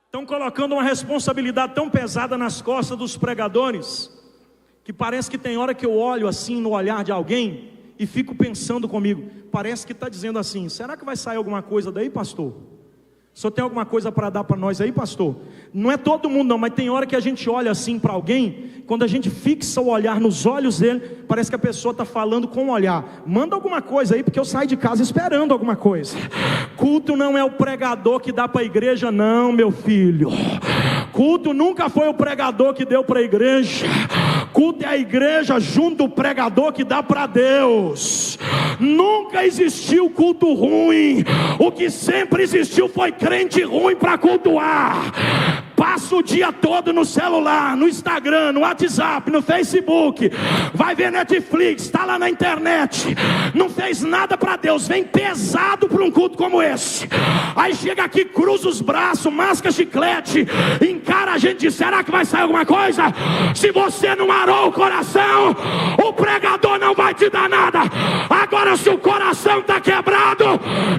Estão colocando uma responsabilidade tão pesada nas costas dos pregadores, que parece que tem hora que eu olho assim no olhar de alguém e fico pensando comigo, parece que está dizendo assim: será que vai sair alguma coisa daí, pastor? O senhor tem alguma coisa para dar para nós aí, pastor? Não é todo mundo não, mas tem hora que a gente olha assim para alguém, quando a gente fixa o olhar nos olhos dele, parece que a pessoa está falando com o olhar: manda alguma coisa aí, porque eu saio de casa esperando alguma coisa. Culto não é o pregador que dá para a igreja não, meu filho. Culto nunca foi o pregador que deu para a igreja. Culto é a igreja junto do pregador que dá para Deus. Nunca existiu culto ruim. O que sempre existiu foi crente ruim para cultuar. Passa o dia todo no celular, no Instagram, no WhatsApp, no Facebook, vai ver Netflix, está lá na internet, não fez nada para Deus, vem pesado para um culto como esse. Aí chega aqui, cruza os braços, masca chiclete, encara a gente e diz: será que vai sair alguma coisa? Se você não arou o coração, o pregador não vai te dar nada. Agora, se o coração está quebrado,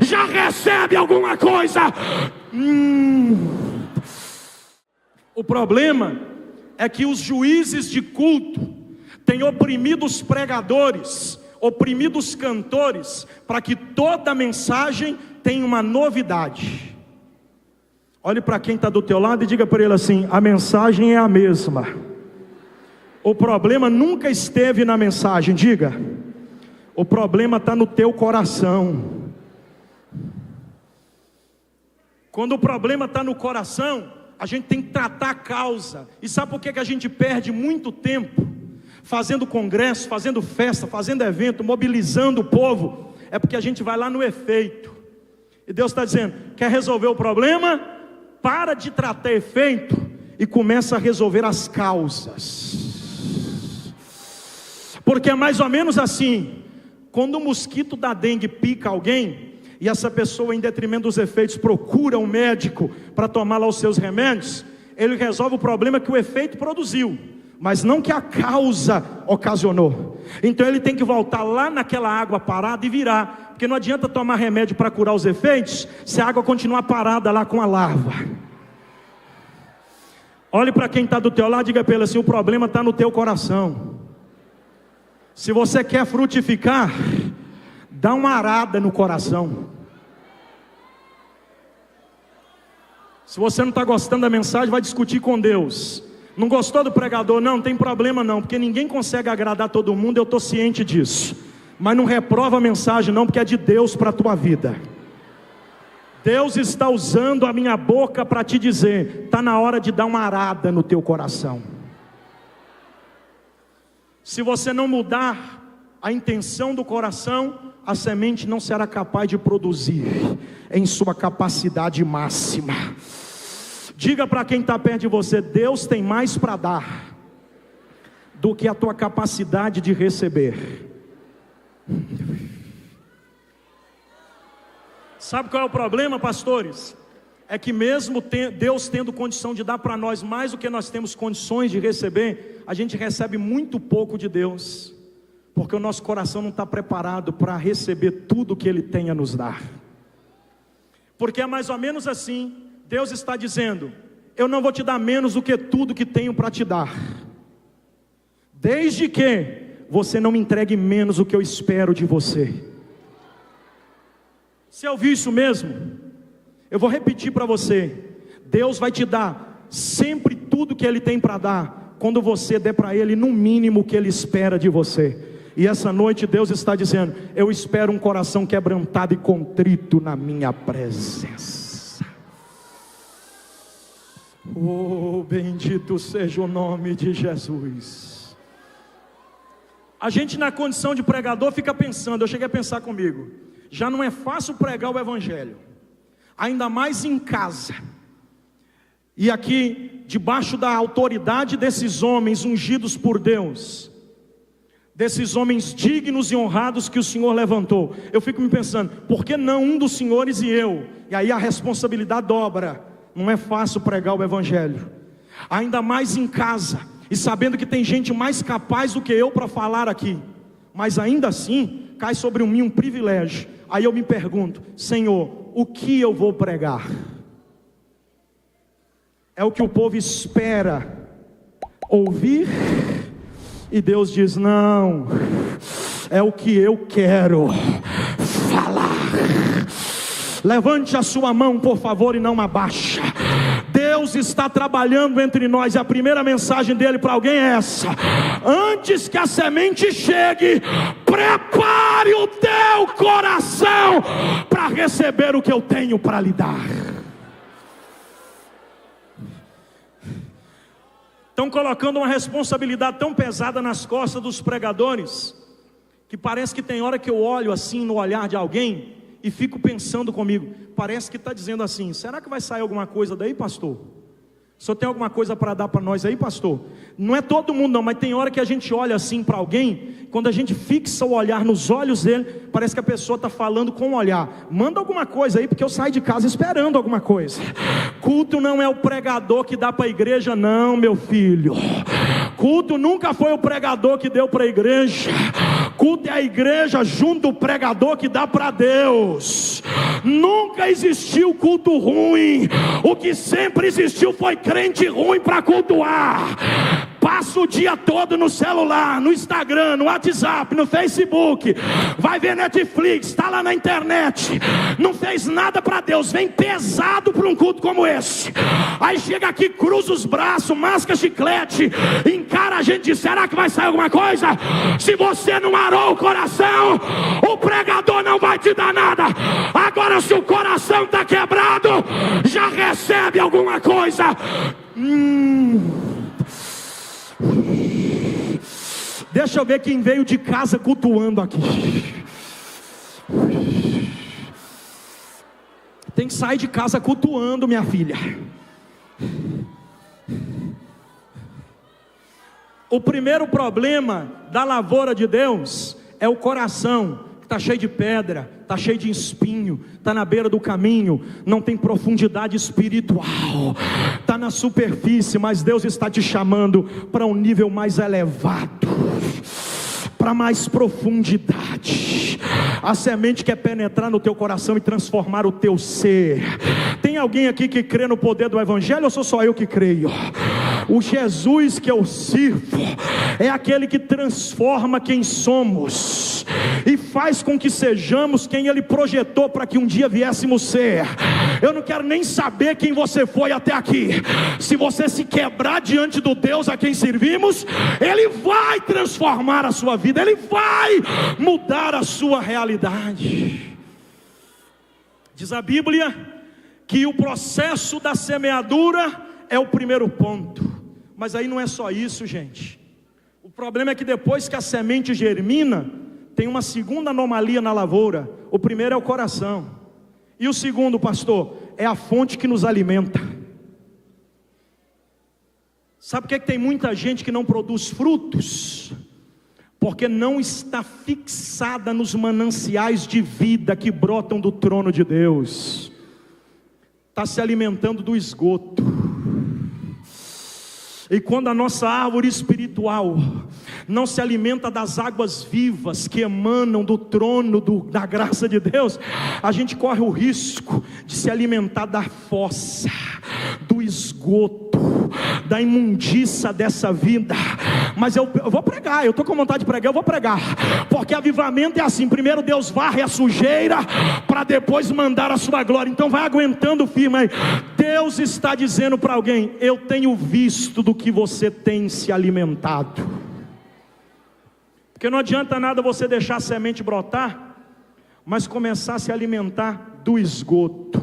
já recebe alguma coisa. O problema é que os juízes de culto têm oprimido os pregadores, oprimido os cantores, para que toda mensagem tenha uma novidade. Olhe para quem está do teu lado e diga para ele assim: a mensagem é a mesma. O problema nunca esteve na mensagem. Diga: o problema está no teu coração. Quando o problema está no coração, a gente tem que tratar a causa. E sabe por que a gente perde muito tempo fazendo congresso, fazendo festa, fazendo evento, mobilizando o povo? É porque a gente vai lá no efeito. E Deus está dizendo: quer resolver o problema? Para de tratar efeito e começa a resolver as causas. Porque é mais ou menos assim: quando o mosquito da dengue pica alguém, e essa pessoa, em detrimento dos efeitos, procura um médico para tomar lá os seus remédios, ele resolve o problema que o efeito produziu, mas não que a causa ocasionou. Então ele tem que voltar lá naquela água parada e virar, porque não adianta tomar remédio para curar os efeitos, se a água continuar parada lá com a larva. Olhe para quem está do teu lado e diga para ele assim: o problema está no teu coração. Se você quer frutificar, dá uma arada no coração. Se você não está gostando da mensagem, vai discutir com Deus. Não gostou do pregador? Não tem problema não, porque ninguém consegue agradar todo mundo, eu estou ciente disso. Mas não reprova a mensagem não, porque é de Deus para a tua vida. Deus está usando a minha boca para te dizer: está na hora de dar uma arada no teu coração. Se você não mudar a intenção do coração, a semente não será capaz de produzir em sua capacidade máxima. Diga para quem está perto de você: Deus tem mais para dar do que a tua capacidade de receber. Sabe qual é o problema, pastores? É que mesmo Deus tendo condição de dar para nós mais do que nós temos condições de receber, a gente recebe muito pouco de Deus, porque o nosso coração não está preparado para receber tudo que Ele tem a nos dar. Porque é mais ou menos assim: Deus está dizendo: eu não vou te dar menos do que tudo que tenho para te dar, desde que você não me entregue menos do que eu espero de você. Você ouviu isso mesmo? Eu vou repetir para você: Deus vai te dar sempre tudo que Ele tem para dar, quando você der para Ele no mínimo o que Ele espera de você. E essa noite Deus está dizendo: eu espero um coração quebrantado e contrito na minha presença. Oh, bendito seja o nome de Jesus. A gente, na condição de pregador, fica pensando, eu cheguei a pensar comigo, já não é fácil pregar o evangelho, ainda mais em casa, e aqui debaixo da autoridade desses homens ungidos por Deus, desses homens dignos e honrados que o Senhor levantou. Eu fico me pensando, por que não um dos senhores e eu? E aí a responsabilidade dobra. Não é fácil pregar o evangelho, ainda mais em casa, e sabendo que tem gente mais capaz do que eu para falar aqui, mas ainda assim cai sobre mim um privilégio. Aí eu me pergunto: Senhor, o que eu vou pregar? É o que o povo espera ouvir, e Deus diz: não, é o que eu quero falar. Levante a sua mão, por favor, e não abaixa. Deus está trabalhando entre nós, e a primeira mensagem dele para alguém é essa: antes que a semente chegue, prepare o teu coração para receber o que eu tenho para lhe dar. Estão colocando uma responsabilidade tão pesada nas costas dos pregadores, que parece que tem hora que eu olho assim no olhar de alguém e fico pensando comigo, parece que está dizendo assim: será que vai sair alguma coisa daí, pastor? O senhor tem alguma coisa para dar para nós aí, pastor? Não é todo mundo não, mas tem hora que a gente olha assim para alguém, quando a gente fixa o olhar nos olhos dele, parece que a pessoa está falando com o olhar: manda alguma coisa aí, porque eu saio de casa esperando alguma coisa. Culto não é o pregador que dá para a igreja, não, meu filho. Culto nunca foi o pregador que deu para a igreja. Culto é a igreja junto ao pregador que dá para Deus. Nunca existiu culto ruim. O que sempre existiu foi crente ruim para cultuar. Passa o dia todo no celular, no Instagram, no WhatsApp, no Facebook, vai ver Netflix, está lá na internet, não fez nada para Deus, vem pesado para um culto como esse. Aí chega aqui, cruza os braços, masca chiclete, encara a gente e diz: será que vai sair alguma coisa? Se você não arou o coração, o pregador não vai te dar nada. Agora, se o coração está quebrado, já recebe alguma coisa. Deixa eu ver quem veio de casa cultuando aqui. Tem que sair de casa cultuando, minha filha. O primeiro problema da lavoura de Deus é o coração, que está cheio de pedra, está cheio de espinho, está na beira do caminho, não tem profundidade espiritual, está na superfície. Mas Deus está te chamando para um nível mais elevado, para mais profundidade. A semente quer penetrar no teu coração e transformar o teu ser. Tem alguém aqui que crê no poder do evangelho, ou sou só eu que creio? O Jesus que eu sirvo é aquele que transforma quem somos e faz com que sejamos quem Ele projetou para que um dia viéssemos ser. Eu não quero nem saber quem você foi até aqui. Se você se quebrar diante do Deus a quem servimos, Ele vai transformar a sua vida, Ele vai mudar a sua realidade. Diz a Bíblia que o processo da semeadura é o primeiro ponto. Mas aí não é só isso, gente. O problema é que depois que a semente germina, tem uma segunda anomalia na lavoura. O primeiro é o coração. E o segundo, pastor, é a fonte que nos alimenta. Sabe por que tem muita gente que não produz frutos? Porque não está fixada nos mananciais de vida que brotam do trono de Deus. Está se alimentando do esgoto. E quando a nossa árvore espiritual não se alimenta das águas vivas que emanam do trono da graça de Deus, a gente corre o risco de se alimentar da fossa, do esgoto, da imundícia dessa vida. Mas eu vou pregar, eu estou com vontade de pregar, eu vou pregar, porque avivamento é assim: primeiro Deus varre a sujeira, para depois mandar a sua glória. Então vai aguentando firme aí. Deus está dizendo para alguém: eu tenho visto do que você tem se alimentado. Porque não adianta nada você deixar a semente brotar, mas começar a se alimentar do esgoto.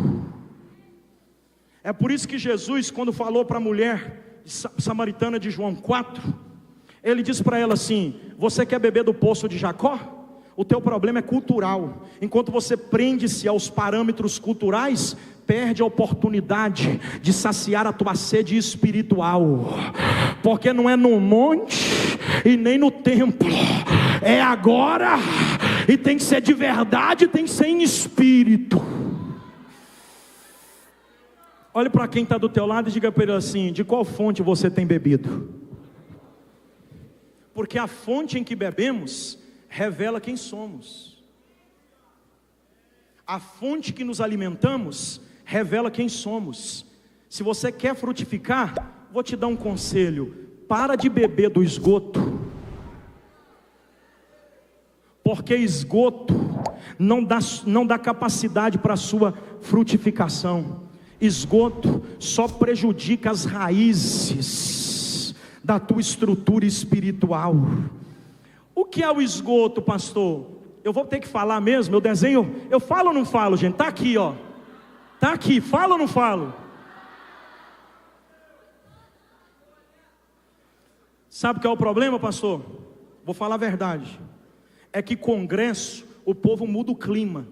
É por isso que Jesus, quando falou para a mulher samaritana de João 4, Ele disse para ela assim: você quer beber do poço de Jacó? O teu problema é cultural. Enquanto você prende-se aos parâmetros culturais, perde a oportunidade de saciar a tua sede espiritual. Porque não é no monte e nem no templo, é agora, e tem que ser de verdade, tem que ser em espírito. Olhe para quem está do teu lado e diga para ele assim: de qual fonte você tem bebido? Porque a fonte em que bebemos revela quem somos. A fonte que nos alimentamos revela quem somos. Se você quer frutificar, vou te dar um conselho: para de beber do esgoto, porque esgoto não dá capacidade para a sua frutificação. Esgoto só prejudica as raízes da tua estrutura espiritual. O que é o esgoto, pastor? Eu vou ter que falar mesmo, eu desenho, eu falo ou não falo, gente? Está aqui, ó. Está aqui, falo ou não falo? Sabe qual é o problema, pastor? Vou falar a verdade. É que congresso, o povo muda o clima.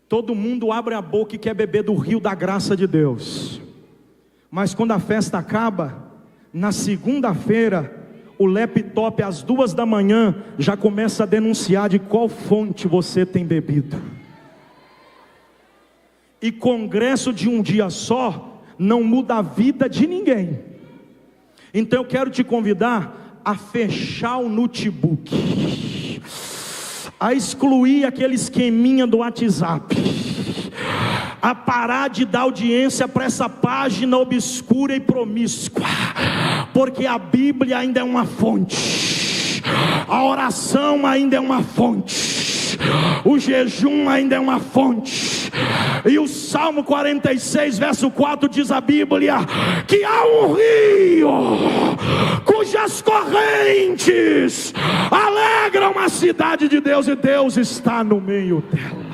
Todo mundo abre a boca e quer beber do rio da graça de Deus. Mas quando a festa acaba, na segunda-feira, o laptop às 2 da manhã já começa a denunciar de qual fonte você tem bebido. E congresso de um dia só não muda a vida de ninguém. Então eu quero te convidar a fechar o notebook, a excluir aquele esqueminha do WhatsApp, a parar de dar audiência para essa página obscura e promíscua, porque a Bíblia ainda é uma fonte, a oração ainda é uma fonte, o jejum ainda é uma fonte. E o Salmo 46 verso 4 diz a Bíblia que há um rio cujas correntes alegram a cidade de Deus, e Deus está no meio dela.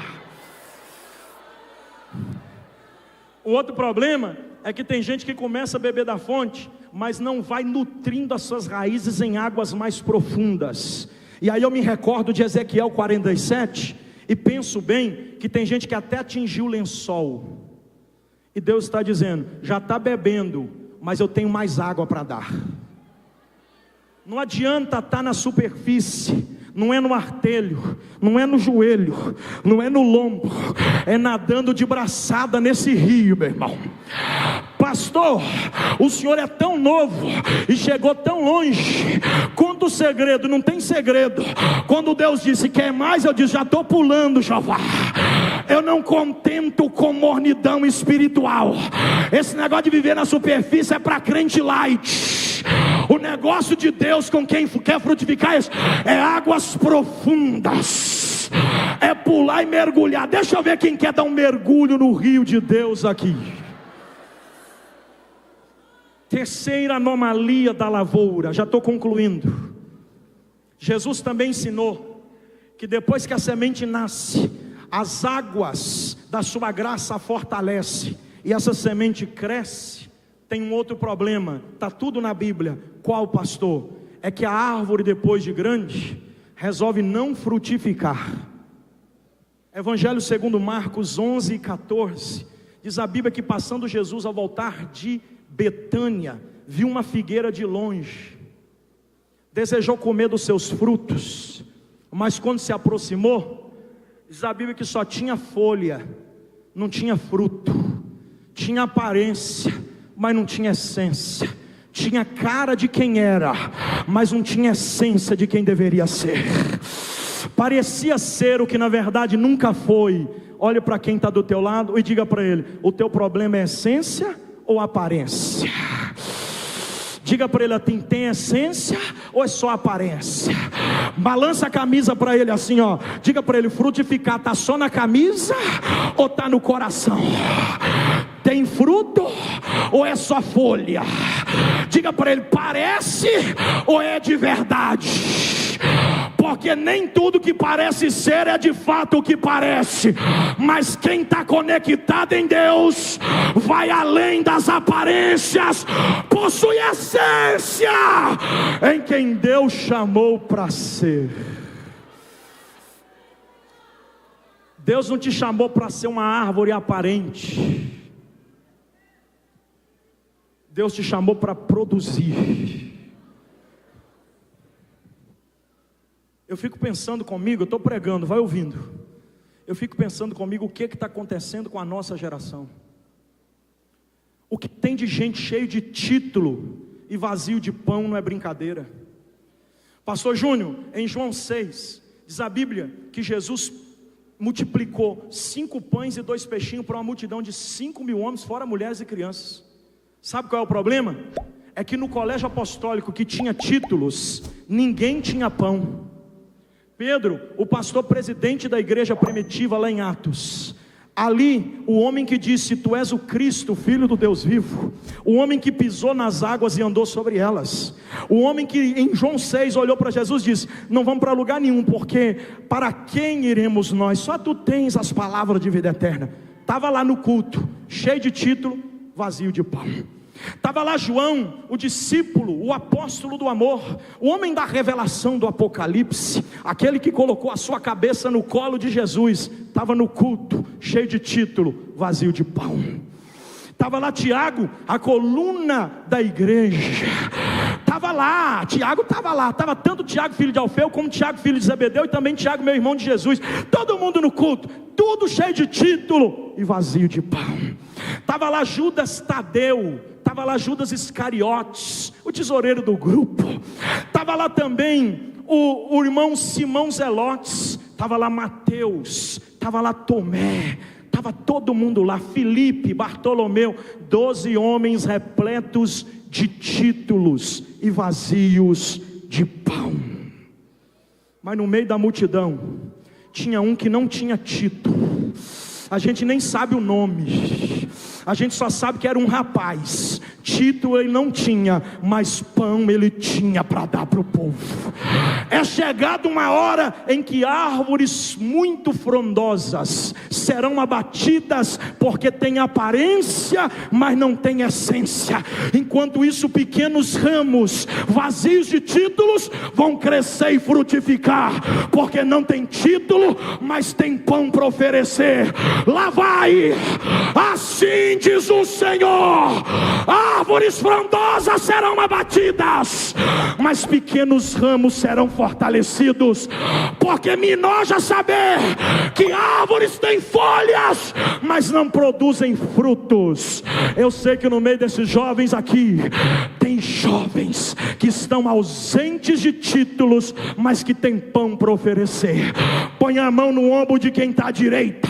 O outro problema é que tem gente que começa a beber da fonte, mas não vai nutrindo as suas raízes em águas mais profundas. E aí eu me recordo de Ezequiel 47 e penso bem que tem gente que até atingiu o lençol, e Deus está dizendo: já está bebendo, mas eu tenho mais água para dar. Não adianta estar na superfície, não é no artelho, não é no joelho, não é no lombo, é nadando de braçada nesse rio, meu irmão. Pastor, o senhor é tão novo e chegou tão longe. Conta o segredo. Não tem segredo. Quando Deus disse quer mais, eu disse já estou pulando, Jeová. Eu não contento com mornidão espiritual. Esse negócio de viver na superfície é para crente light. O negócio de Deus com quem quer frutificar é águas profundas, é pular e mergulhar. Deixa eu ver quem quer dar um mergulho no rio de Deus aqui. Terceira anomalia da lavoura, já estou concluindo. Jesus também ensinou que depois que a semente nasce, as águas da sua graça a fortalecem, e essa semente cresce. Tem um outro problema, está tudo na Bíblia. Qual, pastor? É que a árvore, depois de grande, resolve não frutificar. Evangelho segundo Marcos 11 e 14, diz a Bíblia que passando Jesus ao voltar de Betânia, viu uma figueira de longe, desejou comer dos seus frutos, mas quando se aproximou, diz a Bíblia que só tinha folha, não tinha fruto, tinha aparência, mas não tinha essência, tinha cara de quem era, mas não tinha essência de quem deveria ser, parecia ser o que na verdade nunca foi. Olhe para quem está do teu lado e diga para ele: o teu problema é essência ou aparência? Diga para ele: tem essência ou é só aparência? Balança a camisa para ele assim, ó. Diga para ele: frutificar está só na camisa ou está no coração? Tem fruto ou é só folha? Diga para ele: parece ou é de verdade? Porque nem tudo que parece ser é de fato o que parece, mas quem está conectado em Deus vai além das aparências, possui essência em quem Deus chamou para ser. Deus não te chamou para ser uma árvore aparente, Deus te chamou para produzir. Eu fico pensando comigo, eu estou pregando, vai ouvindo. Eu fico pensando comigo o que está acontecendo com a nossa geração. O que tem de gente cheio de título e vazio de pão não é brincadeira. Pastor Júnior, em João 6, diz a Bíblia que Jesus multiplicou 5 pães e 2 peixinhos para uma multidão de 5.000 homens, fora mulheres e crianças. Sabe qual é o problema? É que no colégio apostólico que tinha títulos, ninguém tinha pão. Pedro, o pastor presidente da igreja primitiva lá em Atos, ali o homem que disse: tu és o Cristo, filho do Deus vivo, o homem que pisou nas águas e andou sobre elas, o homem que em João 6 olhou para Jesus e disse: não vamos para lugar nenhum, porque para quem iremos nós? Só tu tens as palavras de vida eterna. Estava lá no culto, cheio de título, vazio de pão. Estava lá João, o discípulo, o apóstolo do amor, o homem da revelação do Apocalipse, aquele que colocou a sua cabeça no colo de Jesus, estava no culto, cheio de título, vazio de pão. Estava lá Tiago, a coluna da igreja, estava lá, Tiago estava lá, estava tanto Tiago filho de Alfeu, como Tiago filho de Zebedeu, e também Tiago meu irmão de Jesus, todo mundo no culto, tudo cheio de título e vazio de pão. Estava lá Judas Tadeu, estava lá Judas Iscariotes, o tesoureiro do grupo, estava lá também o irmão Simão Zelotes, estava lá Mateus, estava lá Tomé, estava todo mundo lá, Filipe, Bartolomeu, 12 homens repletos de títulos e vazios de pão. Mas no meio da multidão tinha um que não tinha título, a gente nem sabe o nome, a gente só sabe que era um rapaz. Título ele não tinha, mas pão ele tinha para dar para o povo. É chegada uma hora em que árvores muito frondosas serão abatidas, porque tem aparência, mas não tem essência. Enquanto isso, pequenos ramos vazios de títulos vão crescer e frutificar, porque não tem título, mas tem pão para oferecer. Lá vai, assim diz o Senhor: árvores frondosas serão abatidas, mas pequenos ramos serão fortalecidos, porque me enoja saber que árvores têm folhas, mas não produzem frutos. Eu sei que no meio desses jovens aqui, tem jovens que estão ausentes de títulos, mas que tem pão para oferecer. Põe a mão no ombro de quem está à direita,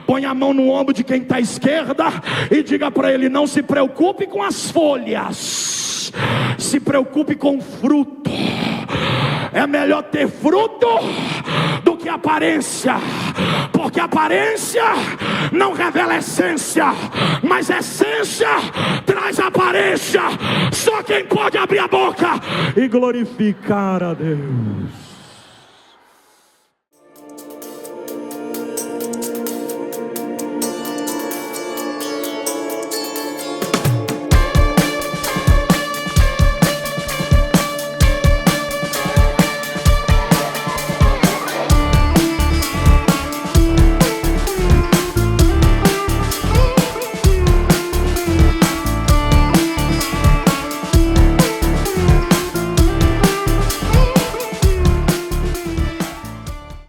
põe a mão no ombro de quem está à esquerda e diga para ele: não se preocupe com as folhas, se preocupe com o fruto. É melhor ter fruto do que aparência, porque aparência não revela essência, mas essência traz aparência. Só quem pode abrir a boca e glorificar a Deus.